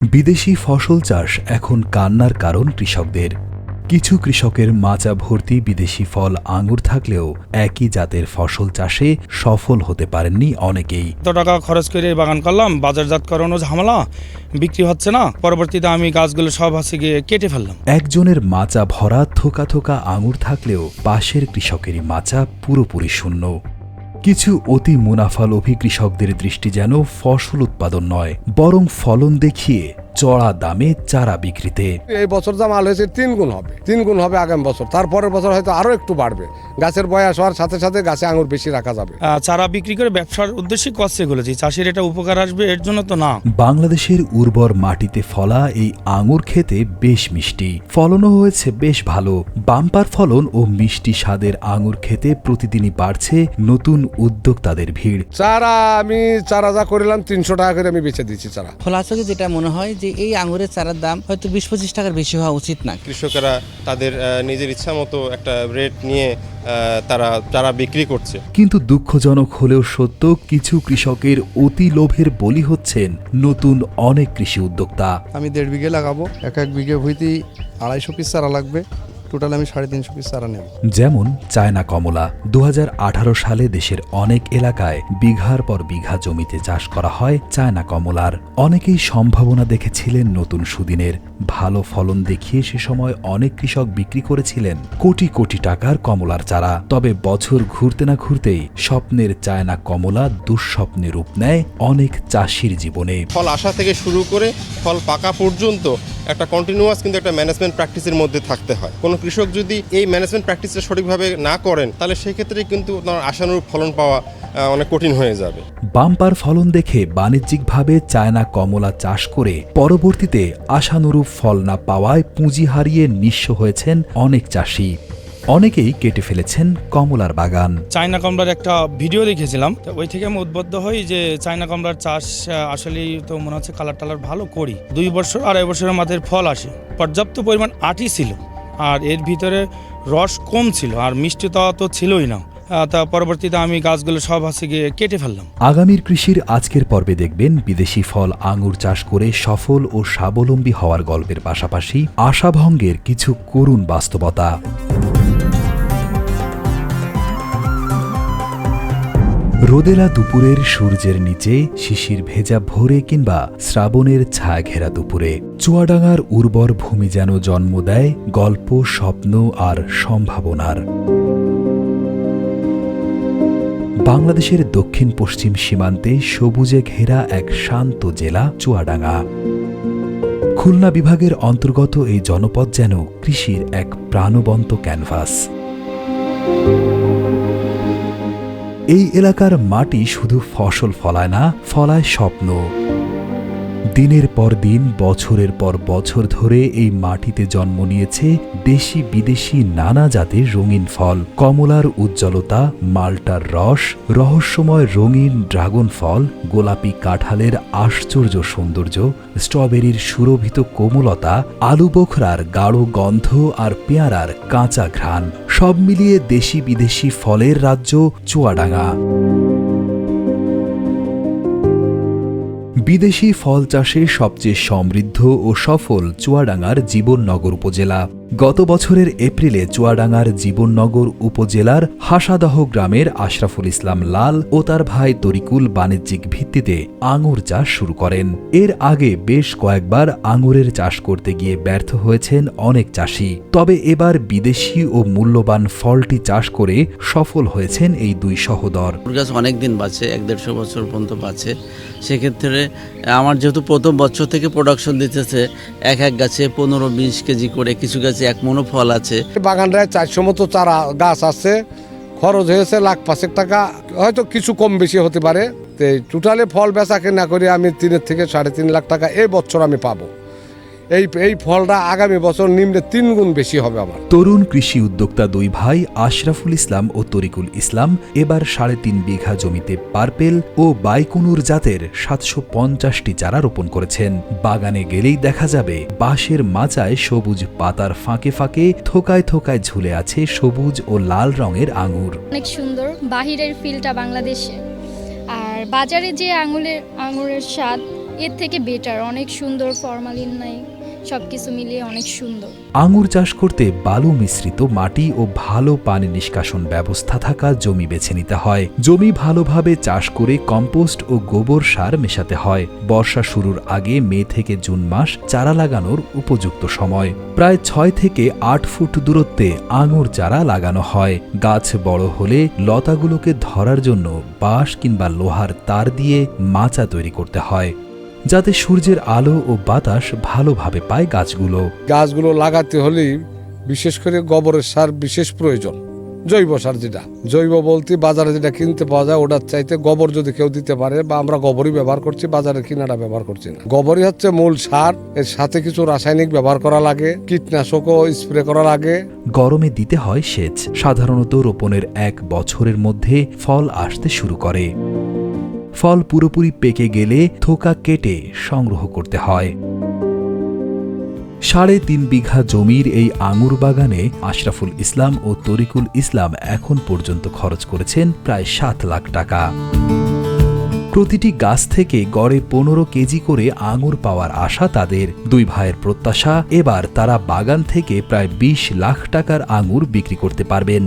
বিদেশি ফসল চাষ এখন কান্নার কারণ কৃষকদের। কিছু কৃষকের মাচা ভর্তি বিদেশি ফল আঙুর থাকলেও একই জাতের ফসল চাষে সফল হতে পারেননি অনেকেই। এত টাকা খরচ করে বাগান করলাম, বাজারজাতকরণও ঝামেলা, বিক্রি হচ্ছে না। পরবর্তীতে আমি গাছগুলো সব হাসি গিয়ে কেটে ফেললাম। একজনের মাচা ভরা থোকা থোকা আঙুর থাকলেও পাশের কৃষকেরই মাচা পুরোপুরি শূন্য। কিছু অতি মুনাফালোভী কৃষকদের দৃষ্টি যেন ফসল উৎপাদন নয়, বরং ফলন দেখিয়ে চড়া দামে চারা বিক্রিতে। এই বছর যা মাল হয়েছে 3 গুণ হবে আগামী বছর, তারপরের বছর হয়তো আরো একটু বাড়বে। গাছের বয়স হওয়ার সাথে সাথে গাছে আঙুর বেশি রাখা যাবে। চারা বিক্রি করে ব্যবসার উদ্দেশ্যে করছে এগুলো, যে চাষির এটা উপকার আসবে এর জন্য তো না। বাংলাদেশের উর্বর মাটিতে ফলা এই আঙুর খেতে বেশ মিষ্টি, ফলনও হয়েছে বেশ ভালো। বাম্পার ফলন ও মিষ্টি স্বাদের আঙুর খেতে প্রতিদিনই বাড়ছে নতুন উদ্যোক্তাদের ভিড়। আমি চারা যা করিলাম 300 টাকা করে আমি বেচে দিচ্ছি চারা। ফলাচকে যেটা মনে হয় যে এই আঙুরের চারার দাম হয়তো 20-25 টাকার বেশি হওয়া উচিত না। কৃষকেরা তাদের নিজের ইচ্ছা মতো একটা রেট নিয়ে তারা চারা বিক্রি করছে। কিন্তু দুঃখজনক হলেও সত্য, কিছু কৃষকের অতি লোভের বলি হচ্ছেন নতুন অনেক কৃষি উদ্যোক্তা। আমি 1.5 বিঘে লাগাবো, এক বিঘে ভুঁইতেই 250 পিস চারা লাগবে। টোটাল আমি 350 পিস চারা নেব। যেমন চায়না কমলা 2018 সালে দেশের অনেক এলাকায় বিঘার পর বিঘা জমিতে চাষ করা হয় চায়না কমলার। অনেকেই সম্ভাবনা দেখেছিলেন নতুন সুদিনের। ভালো ফলন দেখিয়ে সে সময় অনেক কৃষক বিক্রি করেছিলেন কোটি কোটি টাকার কমলার চারা। তবে বছর ঘুরতে না ঘুরতেই স্বপ্নের চায়না কমলা দুঃস্বপ্নে রূপ নেয় অনেক চাষির জীবনে। ফল আসা থেকে শুরু করে ফল পাকা পর্যন্ত একটা কন্টিনিউয়াস কিন্তু একটা ম্যানেজমেন্ট প্র্যাকটিসের মধ্যে থাকতে হয়। কোনো কৃষক যদি এই ম্যানেজমেন্ট প্র্যাকটিসটা সঠিকভাবে না করেন, তাহলে সেক্ষেত্রে কিন্তু আপনার আশানুরূপ ফলন পাওয়া অনেক কঠিন হয়ে যাবে। বাম্পার ফলন দেখে বাণিজ্যিকভাবে চায়না কমলা চাষ করে পরবর্তীতে আশানুরূপ ফল না পাওয়ায় পুঁজি হারিয়ে নিঃস্ব হয়েছেন অনেক চাষি। অনেকেই কেটে ফেলেছেন কমলার বাগান। চায়না কমলার একটা ভিডিও দেখেছিলাম, তো ওই থেকে আমি উদ্বুদ্ধ হই যে চায়না কমলার চাষ আসলেই তো মনে হচ্ছে কালার টালার ভালো করি। 2 বছর 2.5 বছরের মাথায় ফল আসে, পর্যাপ্ত পরিমাণ আটি ছিল, আর এর ভিতরে রস কম ছিল, আর মিষ্টিতা তো ছিলই না। তা পরবর্তীতে আমি গাছগুলো সব হাসি গিয়ে কেটে ফেললাম। আগামীর কৃষির আজকের পর্বে দেখবেন বিদেশি ফল আঙুর চাষ করে সফল ও স্বাবলম্বী হওয়ার গল্পের পাশাপাশি আশাভঙ্গের কিছু করুণ বাস্তবতা। রোদেলা দুপুরের সূর্যের নিচে, শিশির ভেজা ভোরে কিংবা শ্রাবণের ছায়া ঘেরা দুপুরে চুয়াডাঙ্গার উর্বর ভূমি যেন জন্ম দেয় গল্প, স্বপ্ন আর সম্ভাবনার। বাংলাদেশের দক্ষিণ পশ্চিম সীমান্তে সবুজে ঘেরা এক শান্ত জেলা চুয়াডাঙ্গা। খুলনা বিভাগের অন্তর্গত এই জনপদ যেন কৃষির এক প্রাণবন্ত ক্যানভাস। এই এলাকার মাটি শুধু ফসল ফলায় না, ফলায় স্বপ্ন। দিনের পর দিন, বছরের পর বছর ধরে এই মাটিতে জন্ম নিয়েছে দেশি বিদেশি নানা জাতের রঙিন ফল। কমলার উজ্জ্বলতা, মাল্টার রস, রহস্যময় রঙিন ড্রাগন ফল, গোলাপি কাঁঠালের আশ্চর্য সৌন্দর্য, স্ট্রবেরির সুরভিত কোমলতা, আলু বোখরার গাঢ় গন্ধ আর পেয়ারার কাঁচা ঘ্রাণ, সব মিলিয়ে দেশি বিদেশি ফলের রাজ্য চুয়াডাঙ্গা। বিদেশি ফল চাষে সবচেয়ে সমৃদ্ধ ও সফল চুয়াডাঙ্গার জীবননগর উপজেলা। গত বছরের এপ্রিলে চুয়াডাঙ্গার জীবননগর উপজেলার হাসাদহ গ্রামের আশরাফুল ইসলাম লাল ও তার ভাই তরিকুল বাণিজ্যিক ভিত্তিতে আঙুর চাষ শুরু করেন। এর আগে বেশ কয়েকবার আঙুরের চাষ করতে গিয়ে ব্যর্থ হয়েছেন অনেক চাষি। তবে এবার বিদেশি ও মূল্যবান ফলটি চাষ করে সফল হয়েছেন এই দুই সহোদর। গাছ অনেকদিন বাঁচে, 1-1.5 বছর পর্যন্ত বাঁচে। সেক্ষেত্রে আমার যেহেতু প্রথম বছর থেকে প্রোডাকশন দিতেছে, এক গাছে 15-20 কেজি করে, কিছু গাছে 1 মণও ফল আছে। বাগানটায় 400 মতো চারা গাছ আছে, খরচ হয়েছে 1,05,000 টাকা, হয়তো কিছু কম বেশি হতে পারে। টোটালে ফল বেচা কেনা করে আমি 3 থেকে 3.5 লাখ টাকা এই বছর আমি পাবো। এই ফলটা আগামী বছর নিম্নে 3 গুণ বেশি হবে আমার। তরুণ কৃষি উদ্যোক্তা দুই ভাই আশরাফুল ইসলাম ও তরিকুল ইসলাম এবার 3.5 বিঘা জমিতে পার্পেল ও বাইকুনুর জাতের 750টি চারা রোপণ করেছেন। বাগানে গেলেই দেখা যাবে বাঁশের মাচায় সবুজ পাতার ফাঁকে ফাঁকে থোকায় থোকায় ঝুলে আছে সবুজ ও লাল রঙের আঙুর। অনেক সুন্দর বাহিরের ফিলটা বাংলাদেশে, আর বাজারে যে আঙুরের স্বাদ এর থেকে বেটার, অনেক সুন্দর, ফরমালিন নাই, সব কিছু মিলিয়ে অনেক সুন্দর। আঙুর চাষ করতে বালু মিশ্রিত মাটি ও ভালো পানি নিষ্কাশন ব্যবস্থা থাকা জমি বেছে নিতে হয়। জমি ভালোভাবে চাষ করে কম্পোস্ট ও গোবর সার মেশাতে হয়। বর্ষা শুরুর আগে মে থেকে জুন মাস চারা লাগানোর উপযুক্ত সময়। প্রায় 6 থেকে 8 ফুট দূরত্বে আঙুর চারা লাগানো হয়। গাছ বড় হলে লতাগুলোকে ধরার জন্য বাঁশ কিংবা লোহার তার দিয়ে মাচা তৈরি করতে হয়, যাতে সূর্যের আলো ও বাতাস ভালোভাবে পায় গাছগুলো। গাছগুলো লাগাতে হলেই বিশেষ করে গোবরের সার বিশেষ প্রয়োজন। জৈব সার, যেটা জৈব বলতে বাজারে যেটা কিনতে পাওয়া যায় ওটার চাইতে গোবর যদি কেউ দিতে পারে, বা আমরা গোবরই ব্যবহার করছি, বাজারে কিনাটা ব্যবহার করছি না। গোবরই হচ্ছে মূল সার। এর সাথে কিছু রাসায়নিক ব্যবহার করা লাগে, কীটনাশকও স্প্রে করা লাগে। গরমে দিতে হয় সেচ। সাধারণত রোপণের 1 বছরের মধ্যে ফল আসতে শুরু করে। ফল পুরোপুরি পেকে গেলে থোকা কেটে সংগ্রহ করতে হয়। 3.5 বিঘা জমির এই আঙুর বাগানে আশরাফুল ইসলাম ও তরিকুল ইসলাম এখন পর্যন্ত খরচ করেছেন প্রায় 7 লাখ টাকা। প্রতিটি গাছ থেকে গড়ে 15 কেজি করে আঙুর পাওয়ার আশা তাদের। 2 ভাইয়ের প্রত্যাশা, এবার তারা বাগান থেকে প্রায় 20 লাখ টাকার আঙুর বিক্রি করতে পারবেন।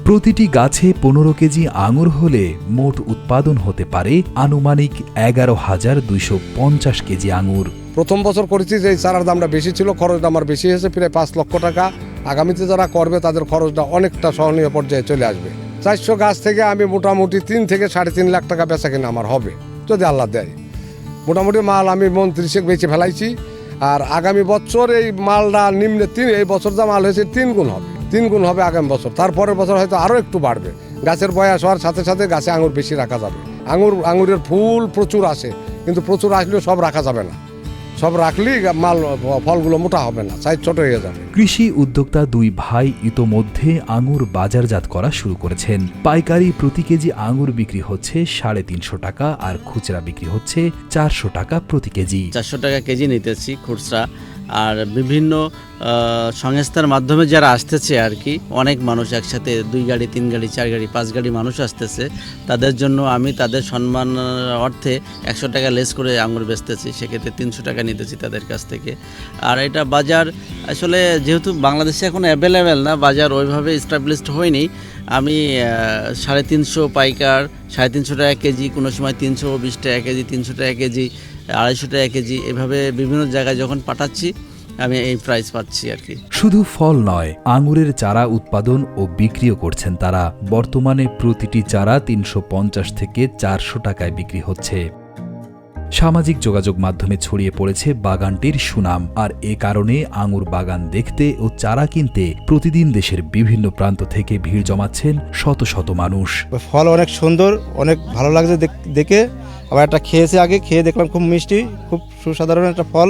প্রতিটি গাছে 15 কেজি আঙুর হলে মোট উৎপাদন হতে পারে আনুমানিক 11,250 কেজি আঙুর। প্রথম বছর করেছি যে চারার দামটা বেশি ছিল, খরচটা আমার বেশি হয়েছে, প্রায় 5 লক্ষ টাকা। আগামীতে যারা করবে তাদের খরচটা অনেকটা সহনীয় পর্যায়ে চলে আসবে। 400 গাছ থেকে আমি মোটামুটি 3 থেকে 3.5 লাখ টাকা বেচা কিনা আমার হবে যদি আল্লাহ দেয়। মোটামুটি মাল আমি 29 বেচে ফেলাইছি। আর আগামী বছর এই মালটা নিম্নে এই বছর যা মাল হয়েছে 3 গুণ হবে, 3 গুণ হবে আগামী বছর। তারপরের বছর হয়তো আরও একটু বাড়বে। গাছের বয়স হওয়ার সাথে সাথে গাছে আঙুর বেশি রাখা যাবে। আঙুরের ফুল প্রচুর আসে, কিন্তু প্রচুর আসলেও সব রাখা যাবে না। সব রাখলেই ফলগুলো মোটা হবে না, সাইজ ছোট হয়ে যাবে। কৃষি উদ্যোক্তা 2 ভাই ইতোমধ্যে আঙুর বাজারজাত করা শুরু করেছেন। পাইকারি প্রতি কেজি আঙুর বিক্রি হচ্ছে 350 টাকা, আর খুচরা বিক্রি হচ্ছে 400 টাকা প্রতি কেজি। 400 টাকা কেজি নিতেছি খুচরা। আর বিভিন্ন সংস্থার মাধ্যমে যারা আসতেছে আর কি, অনেক মানুষ একসাথে 2 গাড়ি 3 গাড়ি 4 গাড়ি 5 গাড়ি মানুষ আসতেছে, তাদের জন্য আমি তাদের সম্মান অর্থে 100 টাকা লেস করে আঙুর বেচতেছি। সেক্ষেত্রে 300 টাকা নিতেছি তাদের কাছ থেকে। আর এটা বাজার আসলে যেহেতু বাংলাদেশে এখন অ্যাভেলেবেল না, বাজার ওইভাবে এস্টাবলিশড হয়নি। আমি 350 পাইকার, 350 টাকা কেজি, কোনো সময় 320 টাকা কেজি, 300 টাকা কেজি, 250 টাকা কেজি, এভাবে বিভিন্ন জায়গায় যখন পাঠাচ্ছি আমি এই প্রাইস পাচ্ছি আর কি। শুধু ফল নয়, আঙুরের চারা উৎপাদন ও বিক্রিও করছেন তারা। বর্তমানে প্রতিটি চারা 350 থেকে 400 টাকায় বিক্রি হচ্ছে। সামাজিক যোগাযোগ মাধ্যমে ছড়িয়ে পড়েছে বাগানটির সুনাম, আর এ কারণে আঙুর বাগান দেখতে ও চারা কিনতে প্রতিদিন দেশের বিভিন্ন প্রান্ত থেকে ভিড় জমাচ্ছেন শত শত মানুষ। ফল অনেক সুন্দর, অনেক ভালো লাগছে দেখে। আবার একটা খেয়েছি, আগে খেয়ে দেখলাম খুব মিষ্টি, খুব সুসাধারণ একটা ফল,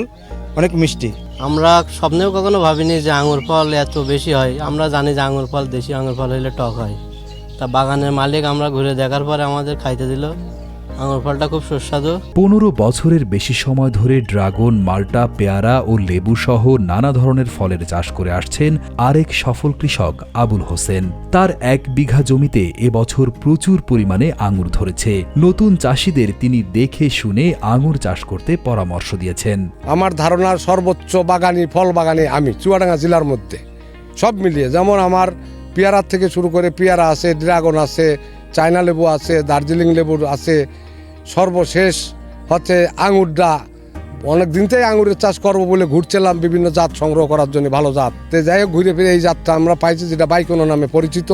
অনেক মিষ্টি। আমরা স্বপ্নেও কখনো ভাবিনি যে আঙুর ফল এত বেশি হয়। আমরা জানি যে আঙুর ফল, দেশি আঙুর ফল হলে টক হয়। তা বাগানের মালিক আমরা ঘুরে দেখার পরে আমাদের খাইতে দিল। আঙুর ফলটা খুব সুস্বাদু। 15 বছরের বেশি সময় ধরে ড্রাগন, মাল্টা, পেয়ারা ও লেবু সহ নানা ধরনের ফলের চাষ করে আসছেন আরেক সফল কৃষক আবুল হোসেন। তার 1 বিঘা জমিতে এবছর প্রচুর পরিমাণে আঙুর ধরেছে। নতুন চাষিদের তিনি দেখে শুনে আঙুর চাষ করতে পরামর্শ দিয়েছেন। আমার ধারণার সর্বোচ্চ বাগানি, ফল বাগানি আমি চুয়াডাঙ্গা জেলার মধ্যে। সব মিলিয়ে যেমন আমার পেয়ারার থেকে শুরু করে পেয়ারা আছে, ড্রাগন আছে, চায়না লেবু আছে, দার্জিলিং লেবু আছে, সর্বশেষ হচ্ছে আঙুরটা। অনেক দিন থেকে আঙুরের চাষ করবো বলে ঘুরছিলাম বিভিন্ন জাত সংগ্রহ করার জন্য, ভালো জাত। তো যাই হোক, ঘুরে ফিরে এই জাতটা আমরা পাইছি, যেটা বাইকোনো নামে পরিচিত।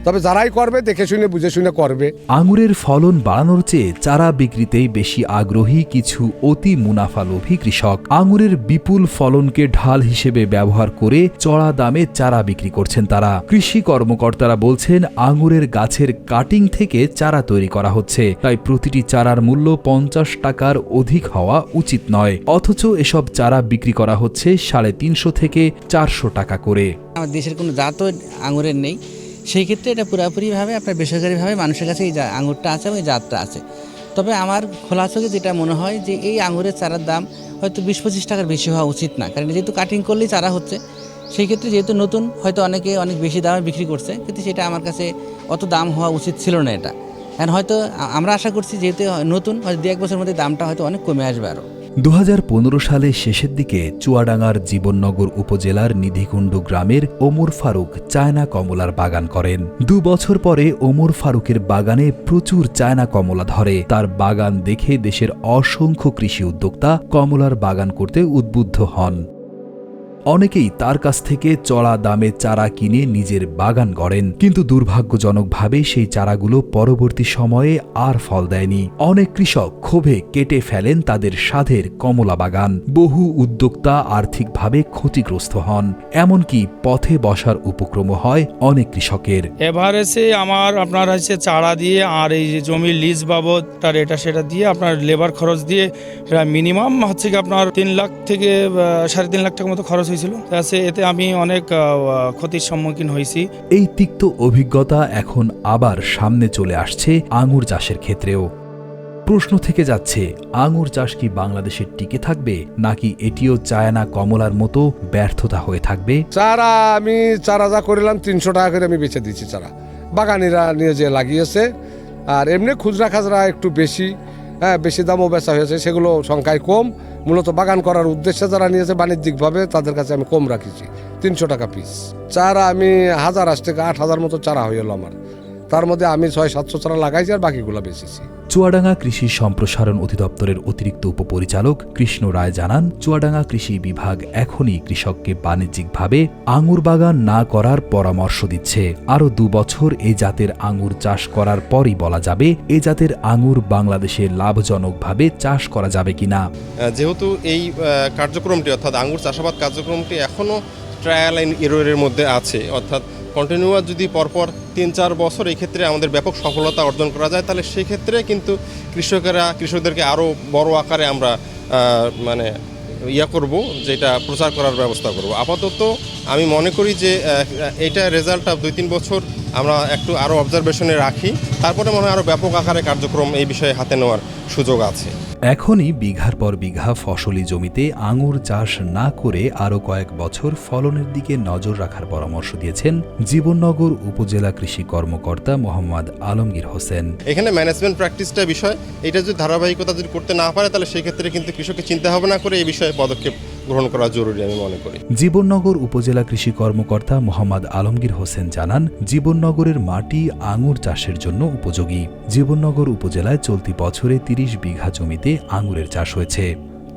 তবে যারাই করবে দেখে শুনে বুঝে শুনে করবে। আঙুরের ফলন বাড়ানোর চেয়ে চারা বিক্রিতেই বেশি আগ্রহী কিছু অতি মুনাফালোভী কৃষক। আঙুরের বিপুল ফলনকে ঢাল হিসেবে ব্যবহার করে চড়া দামে চারা বিক্রি করছেন তারা। কৃষি কর্মকর্তারা বলছেন, আঙুরের গাছের কাটিং থেকে চারা তৈরি করা হচ্ছে, তাই প্রতিটি চারার মূল্য 50 টাকার অধিক হওয়া উচিত নয়। অথচ এসব চারা বিক্রি করা হচ্ছে 350 থেকে 400 টাকা করে। আমাদের দেশের কোনো জাতও আঙুরের নেই, সেই ক্ষেত্রে এটা পুরোপুরিভাবে আপনার বেসরকারিভাবে মানুষের কাছে এই আঙুরটা আছে এবং এই জাতটা আছে। তবে আমার খোলা চোখে যেটা মনে হয় যে এই আঙুরের চারার দাম হয়তো 20-25 টাকার বেশি হওয়া উচিত না, কারণ যেহেতু কাটিং করলেই চারা হচ্ছে, সেই ক্ষেত্রে যেহেতু নতুন হয়তো অনেকে অনেক বেশি দামে বিক্রি করছে, কিন্তু সেটা আমার কাছে অত দাম হওয়া উচিত ছিল না এটা। এখন হয়তো আমরা আশা করছি যেহেতু নতুন, হয়তো 2-1 বছরের মধ্যে দামটা হয়তো অনেক কমে আসবে আরও। 2015 সালে শেষের দিকে চুয়াডাঙ্গার জীবননগর উপজেলার নিধিকুণ্ড গ্রামের ওমর ফারুক চায়না কমলার বাগান করেন। 2 বছর পরে ওমর ফারুকের বাগানে প্রচুর চায়না কমলা ধরে। তার বাগান দেখে দেশের অসংখ্য কৃষি উদ্যোক্তা কমলার বাগান করতে উদ্বুদ্ধ হন। অনেকেই তার কাছ থেকে চড়া দামে চারা কিনে নিজের বাগান গড়েন, কিন্তু দুর্ভাগ্যজনকভাবে সেই চারাগুলো পরবর্তী সময়ে আর ফল দেয়নি। অনেক কৃষক ক্ষোভে কেটে ফেলেন তাদের স্বাদের কমলা বাগান। বহু উদ্যোক্তা আর্থিকভাবে ক্ষতিগ্রস্ত হন, এমনকি পথে বসার উপক্রমও হয় অনেক কৃষকের। এভারেজে আপনার হচ্ছে চারা দিয়ে আর এই যে জমির লিজ বাবদ তার এটা সেটা দিয়ে আপনার লেবার খরচ দিয়ে মিনিমাম হচ্ছে কি আপনার 3 লাখ থেকে 3.5 লাখ টাকার মতো খরচ হয়েছিল। এতে আমি অনেক ক্ষতির সম্মুখীন হয়েছি। এই তিক্ত অভিজ্ঞতা এখন আবার সামনে চলে আসছে আঙুর চাষের ক্ষেত্রেও। প্রশ্ন থেকে যাচ্ছে, আঙুর চাষ কি বাংলাদেশে টিকে থাকবে, নাকি এটিও চায়না কমলার মতো ব্যর্থতা হয়ে থাকবে? আমি চারা যা করিলাম 300 টাকা করে আমি বেচে দিচ্ছি চারা। বাগানিরা নিয়ে যে লাগিয়েছে, আর এমনি খুচরা খাজরা একটু বেশি, বেশি দামও বেচা হয়েছে, সেগুলো সংখ্যায় কম। মূলত বাগান করার উদ্দেশ্যে যারা নিয়েছে বাণিজ্যিকভাবে তাদের কাছে আমি কম রাখিছি, 300 টাকা পিস। চারা আমি 1000 থেকে 8000 মতো চারা হয়ে গেল আমার। তার মধ্যে আমি 600-700 চারা লাগাইছি আর বাকিগুলো বেচেছি। চুয়াডাঙ্গা কৃষি সম্প্রসারণ অধিদপ্তরের অতিরিক্ত উপপরিচালক কৃষ্ণ রায় জানান, চুয়াডাঙ্গা কৃষি বিভাগ এখনই কৃষককে বাণিজ্যিকভাবে আঙুর বাগান না করার পরামর্শ দিচ্ছে। আরও 2 বছর এই জাতের আঙুর চাষ করার পরই বলা যাবে এ জাতের আঙুর বাংলাদেশে লাভজনকভাবে চাষ করা যাবে কিনা। যেহেতু এই কার্যক্রমটি অর্থাৎ আঙুর চাষাবাদ কার্যক্রমটি এখনও ট্রায়াল অ্যান্ড এররের মধ্যে আছে, অর্থাৎ কন্টিনিউয়াস যদি পরপর 3-4 বছর এই ক্ষেত্রে আমাদের ব্যাপক সফলতা অর্জন করা যায়, তাহলে সেই ক্ষেত্রে কিন্তু কৃষকদেরকে আরও বড় আকারে আমরা করব, যেটা প্রচার করার ব্যবস্থা করব। আপাতত আমি মনে করি যে এইটা রেজাল্টটা 2-3 বছর আমরা একটু আরও অবজারভেশনে রাখি, তারপরে মনে হয় আরও ব্যাপক আকারে কার্যক্রম এই বিষয়ে হাতে নেওয়ার সুযোগ আছে। এখনই বিঘার পর বিঘা ফসলি জমিতে আঙুর চাষ না করে আরও কয়েক বছর ফলনের দিকে নজর রাখার পরামর্শ দিয়েছেন জীবননগর উপজেলা কৃষি কর্মকর্তা মোহাম্মদ আলমগীর হোসেন। এখানে ম্যানেজমেন্ট প্র্যাকটিসটা বিষয়, এটা যদি ধারাবাহিকতা যদি করতে না পারে, তাহলে সেই ক্ষেত্রে কিন্তু কৃষককে চিন্তা ভাবনা করে এই বিষয়ে পদক্ষেপ গ্রহণ করা জরুরি আমি মনে করি। জীবননগর উপজেলা কৃষি কর্মকর্তা মোহাম্মদ আলমগীর হোসেন জানান, জীবননগরের মাটি আঙুর চাষের জন্য উপযোগী। জীবননগর উপজেলায় চলতি বছরে 30 বিঘা জমিতে আঙুরের চাষ হয়েছে।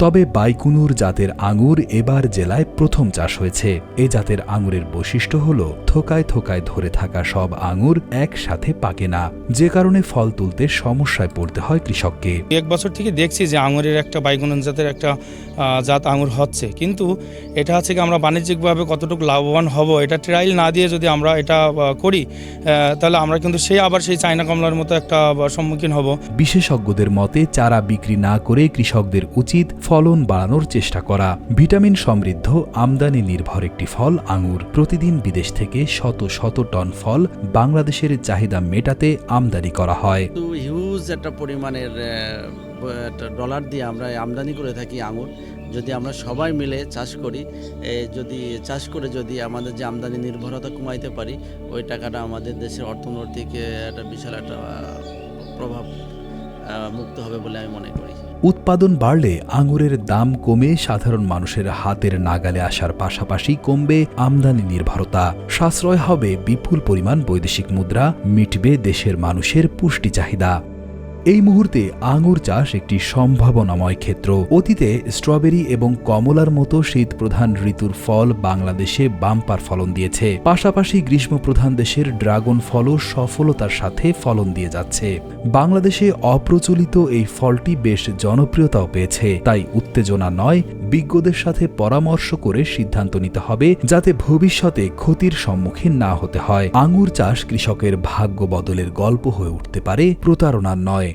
তবে বাইকুনুর জাতের আঙুর এবার জেলায় প্রথম চাষ হয়েছে। এ জাতের আঙুরের বৈশিষ্ট্য হল থোকায় থোকায় ধরে থাকা সব আঙুর একসাথে পাকে না, যে কারণে ফল তুলতে সমস্যায় পড়তে হয় কৃষককে। 1 বছর থেকে দেখছি যে আঙুরের একটা বাইকুনুর জাতের একটা জাত আঙুর হচ্ছে, কিন্তু এটা হচ্ছে কি আমরা বাণিজ্যিকভাবে কতটুকু লাভবান হব এটা ট্রায়াল না দিয়ে যদি আমরা এটা করি, তাহলে আমরা কিন্তু আবার সেই চায়না কমলার মতো একটা সম্মুখীন হব। বিশেষজ্ঞদের মতে চারা বিক্রি না করে কৃষকদের উচিত ফলন বাড়ানোর চেষ্টা করা। ভিটামিন সমৃদ্ধ আমদানি নির্ভর একটি ফল আঙুর। প্রতিদিন বিদেশ থেকে শত শত টন ফল বাংলাদেশের চাহিদা মেটাতে আমদানি করা হয়। হিউজ একটা পরিমাণের ডলার দিয়ে আমরা আমদানি করে থাকি আঙুর। যদি আমরা সবাই মিলে চাষ করি, যদি আমাদের যে আমদানি নির্ভরতা কমাইতে পারি, ওই টাকাটা আমাদের দেশের অর্থনৈতিক একটা বিশাল একটা প্রভাব মুক্ত হবে বলে আমি মনে করি। উৎপাদন বাড়লে আঙুরের দাম কমে সাধারণ মানুষের হাতের নাগালে আসার পাশাপাশি কমবে আমদানি নির্ভরতা, সাশ্রয় হবে বিপুল পরিমাণ বৈদেশিক মুদ্রা, মিটবে দেশের মানুষের পুষ্টি চাহিদা। এই মুহূর্তে আঙুর চাষ একটি সম্ভাবনাময় ক্ষেত্র। অতীতে স্ট্রবেরি এবং কমলার মতো শীতপ্রধান ঋতুর ফল বাংলাদেশে বাম্পার ফলন দিয়েছে। পাশাপাশি গ্রীষ্মপ্রধান দেশের ড্রাগন ফলও সফলতার সাথে ফলন দিয়ে যাচ্ছে। বাংলাদেশে অপ্রচলিত এই ফলটি বেশ জনপ্রিয়তাও পেয়েছে। তাই উত্তেজনা নয়, বিজ্ঞদের সাথে পরামর্শ করে সিদ্ধান্ত নিতে হবে, যাতে ভবিষ্যতে ক্ষতির সম্মুখীন না হতে হয়। আঙুর চাষ কৃষকের ভাগ্য বদলের গল্প হয়ে উঠতে পারে, প্রতারণার নয়।